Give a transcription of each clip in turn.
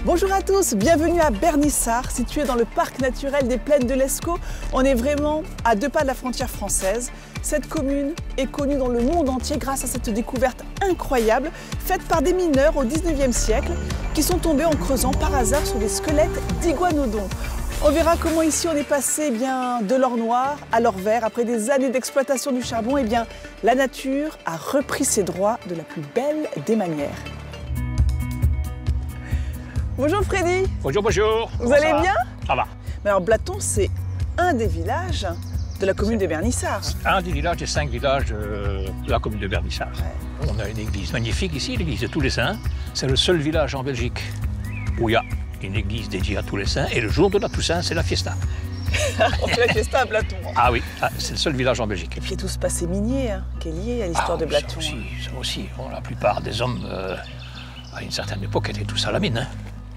Bonjour à tous, bienvenue à Bernissart, situé dans le parc naturel des plaines de l'Escaut. On est vraiment à 2 pas de la frontière française. Cette commune est connue dans le monde entier grâce à cette découverte incroyable faite par des mineurs au 19e siècle qui sont tombés en creusant par hasard sur des squelettes d'iguanodons. On verra comment ici on est passé de l'or noir à l'or vert. Après des années d'exploitation du charbon, la nature a repris ses droits de la plus belle des manières. Bonjour Freddy. Bonjour, bonjour. Vous allez bien? Ça va. Mais alors Blaton, c'est un des villages de la commune de Bernissart. Un des villages, des 5 villages de la commune de Bernissart. Ouais. On a une église magnifique ici, l'église de Tous les Saints. C'est le seul village en Belgique où il y a une église dédiée à Tous les Saints. Et le jour de la Toussaint, c'est la fiesta. On fait la fiesta à Blaton. Ah oui, c'est le seul village en Belgique. Et puis il y a tout ce passé minier qui est lié à l'histoire de Blaton. Ça aussi. Bon, la plupart des hommes, à une certaine époque, étaient tous à la mine. Hein.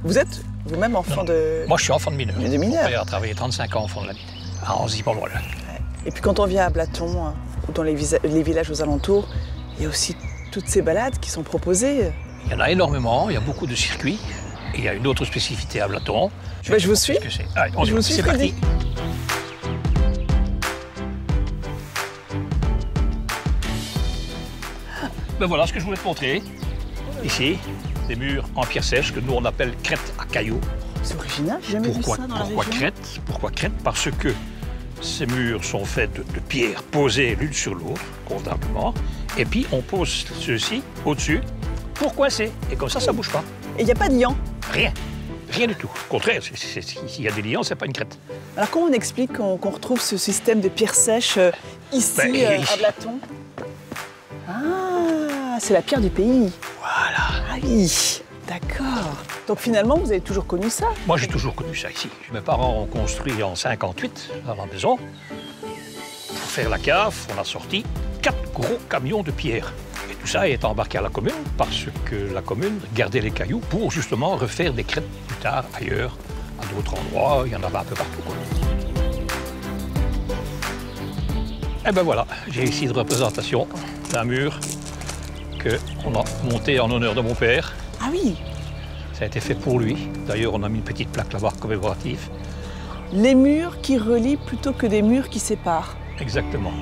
Vous êtes vous-même enfant de... Moi, je suis enfant de mineur. De mineur. Mon père a travaillé 35 ans au fond de la mine, à Anzy-Pomerol. Ouais. Et puis quand on vient à Blaton, ou dans les villages aux alentours, il y a aussi toutes ces balades qui sont proposées. Il y en a énormément, il y a beaucoup de circuits. Et il y a une autre spécificité à Blaton. Je vous suis. Allez, je vous suis, c'est parti. Ben voilà ce que je voulais te montrer. Ici, des murs en pierre sèche que nous on appelle crête à cailloux. C'est original, j'ai jamais vu ça dans la région. Pourquoi crête? Parce que ces murs sont faits de pierres posées l'une sur l'autre, convenablement. Et puis on pose ceci au-dessus pour coincer. Et comme ça ne bouge pas. Et il n'y a pas de liant? Rien. Rien du tout. Au contraire, s'il y a des liants, c'est pas une crête. Alors comment on explique qu'on retrouve ce système de pierre sèche ici à Blaton? Ah, c'est la pierre du pays. Voilà. Ah oui, d'accord. Donc finalement, vous avez toujours connu ça? Moi, j'ai toujours connu ça ici. Mes parents ont construit en 58 dans la maison. Pour faire la cave, on a sorti 4 gros camions de pierre. Et tout ça est embarqué à la commune parce que la commune gardait les cailloux pour justement refaire des crêtes plus tard ailleurs, à d'autres endroits. Il y en avait un peu partout, quoi. Et ben voilà, j'ai ici une représentation d'un mur qu'on a monté en honneur de mon père. Ah oui. Ça a été fait pour lui. D'ailleurs, on a mis une petite plaque là-bas commémorative. Les murs qui relient plutôt que des murs qui séparent. Exactement.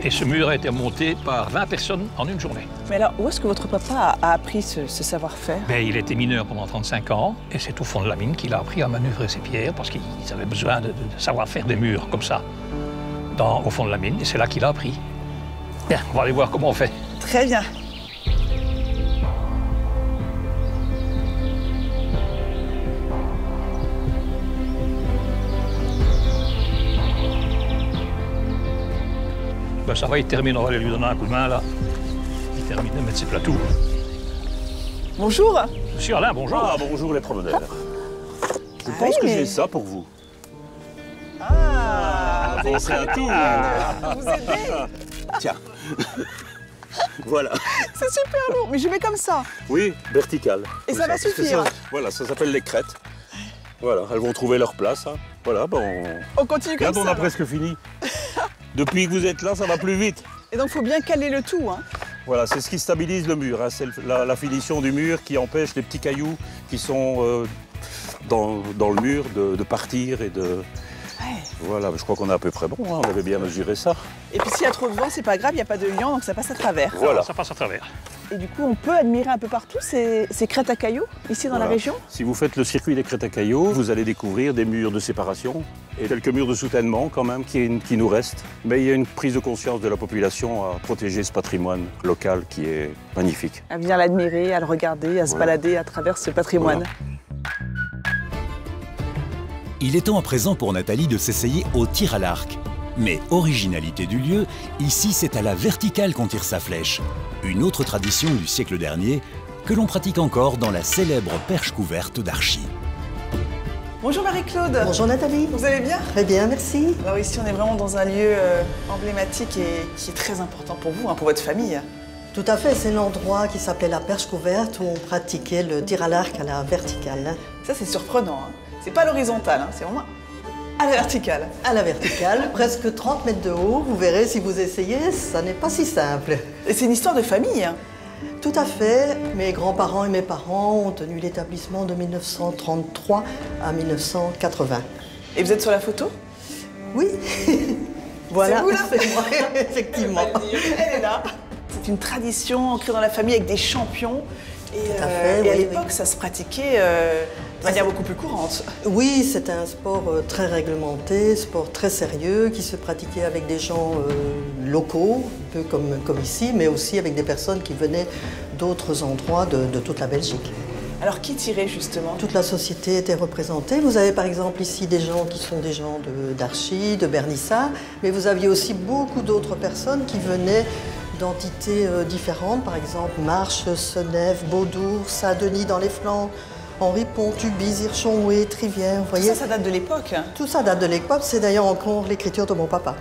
Et ce mur a été monté par 20 personnes en une journée. Mais alors, où est-ce que votre papa a appris ce savoir-faire? Il était mineur pendant 35 ans et c'est au fond de la mine qu'il a appris à manœuvrer ses pierres parce qu'ils avaient besoin de savoir faire des murs comme ça au fond de la mine et c'est là qu'il a appris. Bien, on va aller voir comment on fait. Très bien. Ben ça va, il termine, on va aller lui donner un coup de main là. Il termine de mettre ses plateaux. Bonjour. Monsieur Alain, bonjour. Ah, bonjour les promeneurs. Je pense que j'ai ça pour vous. Ah, bon, c'est un tour. Vous aidez. Tiens. Voilà. C'est super lourd, mais je mets comme ça. Oui, vertical. Et ça va suffire. Voilà, ça s'appelle les crêtes. Voilà, elles vont trouver leur place. Hein. Voilà, on continue comme ça. On a presque fini. Depuis que vous êtes là, ça va plus vite. Et donc, il faut bien caler le tout. Hein. Voilà, c'est ce qui stabilise le mur. Hein. C'est la finition du mur qui empêche les petits cailloux qui sont dans le mur de partir et de... Ouais. Voilà, je crois qu'on est à peu près bon. Hein. On avait bien mesuré ça. Et puis, s'il y a trop de vent, c'est pas grave, il n'y a pas de liant, donc ça passe à travers. Voilà. Ça passe à travers. Et du coup, on peut admirer un peu partout ces crêtes à cailloux, ici dans la région? Si vous faites le circuit des crêtes à cailloux, vous allez découvrir des murs de séparation et quelques murs de soutènement quand même qui nous restent. Mais il y a une prise de conscience de la population à protéger ce patrimoine local qui est magnifique. À venir l'admirer, à le regarder, à se balader à travers ce patrimoine. Voilà. Il est temps à présent pour Nathalie de s'essayer au tir à l'arc. Mais originalité du lieu, ici c'est à la verticale qu'on tire sa flèche. Une autre tradition du siècle dernier que l'on pratique encore dans la célèbre perche couverte d'Archy. Bonjour Marie-Claude. Bonjour Nathalie. Vous allez bien? Très bien, merci. Alors ici on est vraiment dans un lieu emblématique et qui est très important pour vous, pour votre famille. Tout à fait, c'est l'endroit qui s'appelait la perche couverte où on pratiquait le tir à l'arc à la verticale. Ça c'est surprenant, hein. C'est pas à l'horizontale, hein. C'est vraiment à la verticale. À la verticale, presque 30 mètres de haut. Vous verrez si vous essayez, ça n'est pas si simple. Et c'est une histoire de famille, hein. Tout à fait. Mes grands-parents et mes parents ont tenu l'établissement de 1933 à 1980. Et vous êtes sur la photo? Oui. Voilà, c'est vous là? c'est moi, effectivement. Elle est là. C'est une tradition ancrée dans la famille avec des champions. Et, fait, et à oui, l'époque, ça se pratiquait de manière beaucoup plus courante. Oui, c'était un sport très réglementé, sport très sérieux, qui se pratiquait avec des gens locaux, un peu comme ici, mais aussi avec des personnes qui venaient d'autres endroits de toute la Belgique. Alors, qui tirait justement? Toute la société était représentée. Vous avez par exemple ici des gens qui sont des gens d'Archy, de Bernissart, mais vous aviez aussi beaucoup d'autres personnes qui venaient d'entités différentes, par exemple Marche, Senève, Beaudour, Saint-Denis dans les Flandres, Henri-Pont, Tubize, Hirschonwey, Trivière, vous voyez. Ça date de l'époque. Tout ça date de l'époque, c'est d'ailleurs encore l'écriture de mon papa.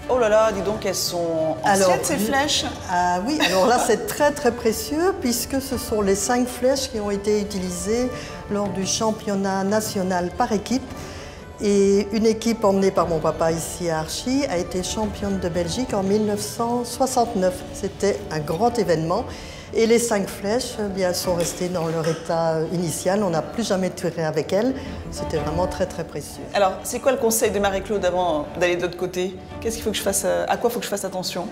Oh là là, dis donc, elles sont anciennes ces flèches. Ah oui, alors là c'est très très précieux puisque ce sont les 5 flèches qui ont été utilisées lors du championnat national par équipe. Et une équipe emmenée par mon papa ici à Archy a été championne de Belgique en 1969. C'était un grand événement. Et les 5 flèches bien, sont restées dans leur état initial. On n'a plus jamais tiré avec elles. C'était vraiment très très précieux. Alors, c'est quoi le conseil de Marie-Claude avant d'aller de l'autre côté? Qu'est-ce qu'il faut que je fasse? À quoi il faut que je fasse attention?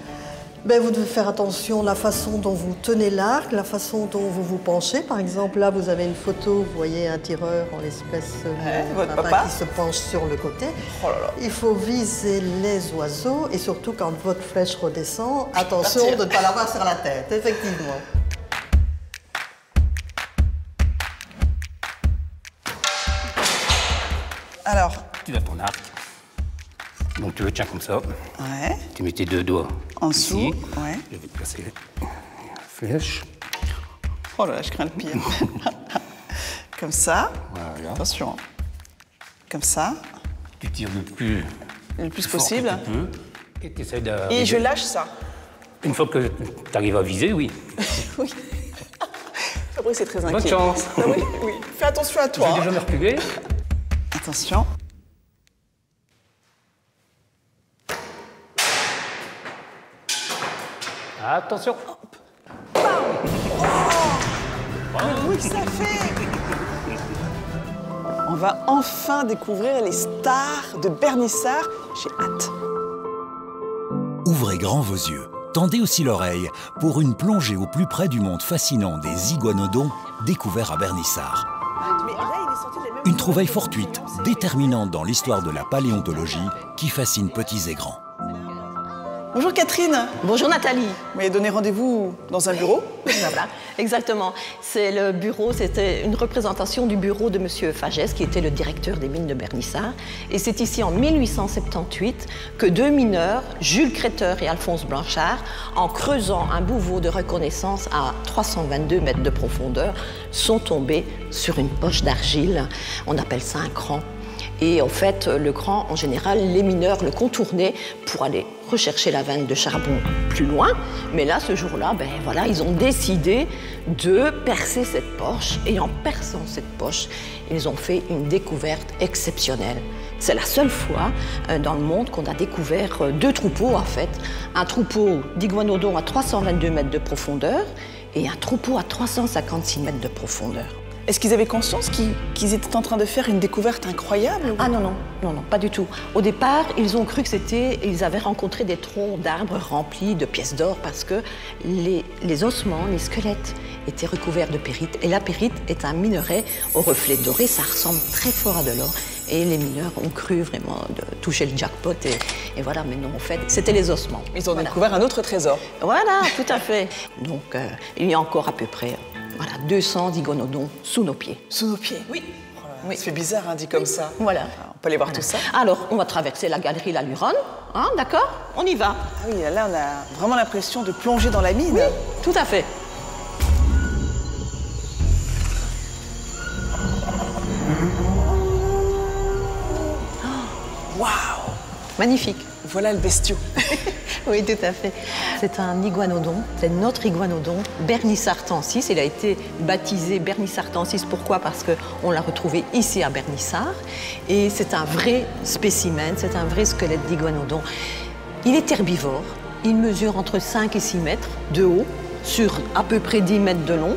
Ben, vous devez faire attention à la façon dont vous tenez l'arc, la façon dont vous vous penchez. Par exemple, là, vous avez une photo, vous voyez un tireur en l'espèce votre papa qui se penche sur le côté. Oh là là. Il faut viser les oiseaux et surtout quand votre flèche redescend, attention de ne pas l'avoir sur la tête, effectivement. Alors, Tu as ton arc. Donc tu le tiens comme ça. ouais, Tu mets tes 2 doigts en dessous, ici. ouais. Je vais te placer la flèche. Oh là là, je crains le pire. Comme ça. Voilà. Attention. Comme ça. Tu tires le plus fort possible. que tu peux. Et tu essaies de... Et je lâche ça. Une fois que tu arrives à viser, oui. Oui. Fabrice, c'est très inquiet. Bonne chance. Ah oui, oui. Fais attention à Je toi. vais déjà me reculer. Attention. Attention. Le bruit que ça fait. On va enfin découvrir les stars de Bernissart. J'ai hâte. Ouvrez grand vos yeux, tendez aussi l'oreille pour une plongée au plus près du monde fascinant des iguanodons découverts à Bernissart. Mais là, il est sorti de la même Une trouvaille fortuite, déterminante dans l'histoire de la paléontologie qui fascine petits et grands. Bonjour Catherine. Bonjour Nathalie. Vous m'avez donné rendez-vous dans un bureau. Voilà, exactement. C'est le bureau, c'était une représentation du bureau de Monsieur Fagès, qui était le directeur des mines de Bernissart. Et c'est ici en 1878 que 2 mineurs, Jules Créteur et Alphonse Blanchard, en creusant un bouveau de reconnaissance à 322 mètres de profondeur, sont tombés sur une poche d'argile. On appelle ça un cran. Et en fait, le cran, en général, les mineurs le contournaient pour aller rechercher la veine de charbon plus loin. Mais là, ce jour-là, ben voilà, ils ont décidé de percer cette poche. Et en perçant cette poche, ils ont fait une découverte exceptionnelle. C'est la seule fois dans le monde qu'on a découvert 2 troupeaux, en fait. Un troupeau d'iguanodons à 322 mètres de profondeur et un troupeau à 356 mètres de profondeur. Est-ce qu'ils avaient conscience qu'ils étaient en train de faire une découverte incroyable? Ah non, pas du tout. Au départ, ils ont cru que ils avaient rencontré des troncs d'arbres remplis de pièces d'or parce que les ossements, les squelettes étaient recouverts de pyrite. Et la pyrite est un minerai au reflet doré, ça ressemble très fort à de l'or. Et les mineurs ont cru vraiment de toucher le jackpot et voilà, mais non, en fait, c'était les ossements. Ils ont découvert un autre trésor. Voilà, tout à fait. Donc, il y a encore à peu près 200 iguanodons sous nos pieds. Sous nos pieds? Oui. Oh là là, ça fait bizarre, hein, dit comme ça. Voilà. Alors, on peut aller voir tout ça. Alors, on va traverser la galerie La Luronne, hein, d'accord? On y va. Ah oui, là, on a vraiment l'impression de plonger dans la mine. Oui, tout à fait. Waouh! Magnifique. Voilà le bestiau. Oui, tout à fait. C'est un iguanodon, c'est notre iguanodon, Bernissartensis. Il a été baptisé Bernissartensis. Pourquoi? Parce qu'on l'a retrouvé ici à Bernissart. Et c'est un vrai spécimen, c'est un vrai squelette d'iguanodon. Il est herbivore, il mesure entre 5 et 6 mètres de haut. sur à peu près 10 mètres de long.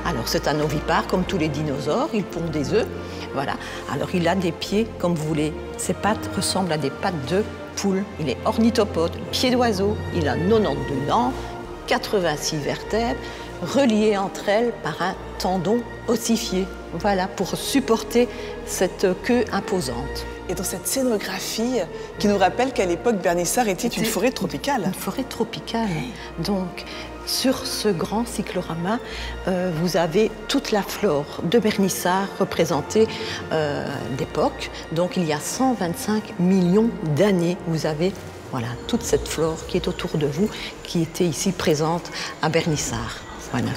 Alors c'est un ovipare comme tous les dinosaures, il pond des œufs. Voilà. Alors il a des pieds comme vous voulez. Ses pattes ressemblent à des pattes de poule. Il est ornithopode, pied d'oiseau. Il a 92 dents, 86 vertèbres, reliées entre elles par un tendon ossifié. Voilà, pour supporter cette queue imposante. Et dans cette scénographie qui nous rappelle qu'à l'époque, Bernissart était une forêt tropicale. Une forêt tropicale. Donc, sur ce grand cyclorama, vous avez toute la flore de Bernissart représentée d'époque. Donc, il y a 125 millions d'années. Vous avez voilà, toute cette flore qui est autour de vous, qui était ici présente à Bernissart. Voilà.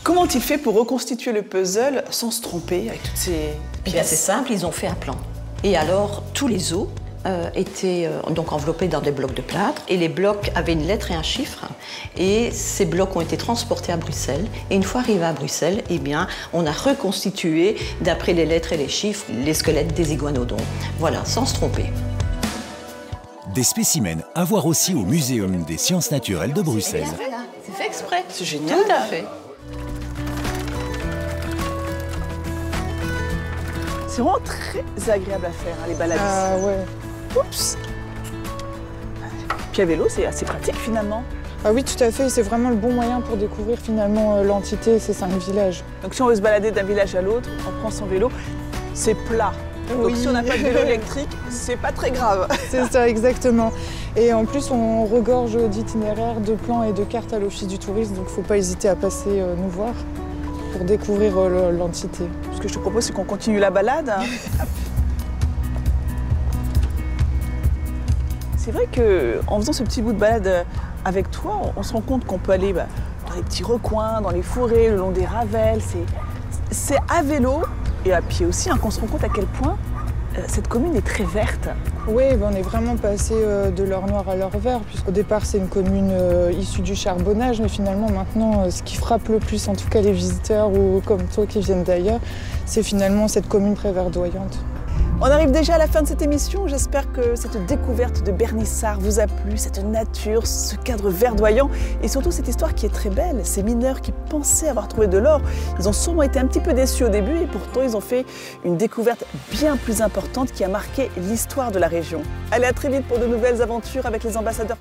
Comment ont-ils fait pour reconstituer le puzzle sans se tromper avec toutes ces pièces? C'est simple, ils ont fait un plan. Et alors, tous les os étaient donc enveloppés dans des blocs de plâtre. Et les blocs avaient une lettre et un chiffre. Et ces blocs ont été transportés à Bruxelles. Et une fois arrivés à Bruxelles, eh bien, on a reconstitué, d'après les lettres et les chiffres, les squelettes des iguanodons. Voilà, sans se tromper. Des spécimens à voir aussi au Muséum des sciences naturelles de Bruxelles. Voilà, c'est fait exprès. C'est génial. Tout à fait. C'est vraiment très agréable à faire, hein, les balades. Ah ouais. Oups. Puis à vélo, c'est assez pratique finalement. Ah oui, tout à fait. C'est vraiment le bon moyen pour découvrir finalement l'entité et ses 5 villages. Donc si on veut se balader d'un village à l'autre, on prend son vélo. C'est plat. Donc si on n'a pas de vélo électrique, c'est pas très grave. C'est ça, exactement. Et en plus, on regorge d'itinéraires, de plans et de cartes à l'Office du tourisme. Donc il ne faut pas hésiter à passer nous voir pour découvrir l'entité. Ce que je te propose, c'est qu'on continue la balade. C'est vrai qu'en faisant ce petit bout de balade avec toi, on se rend compte qu'on peut aller dans les petits recoins, dans les forêts, le long des ravelles. C'est à vélo et à pied aussi qu'on se rend compte à quel point cette commune est très verte. Oui, on est vraiment passé de l'or noir à l'or vert, puisqu'au départ c'est une commune issue du charbonnage, mais finalement maintenant ce qui frappe le plus, en tout cas les visiteurs ou comme toi qui viennent d'ailleurs, c'est finalement cette commune très verdoyante. On arrive déjà à la fin de cette émission. J'espère que cette découverte de Bernissart vous a plu, cette nature, ce cadre verdoyant et surtout cette histoire qui est très belle. Ces mineurs qui pensaient avoir trouvé de l'or, ils ont sûrement été un petit peu déçus au début et pourtant ils ont fait une découverte bien plus importante qui a marqué l'histoire de la région. Allez, à très vite pour de nouvelles aventures avec les ambassadeurs.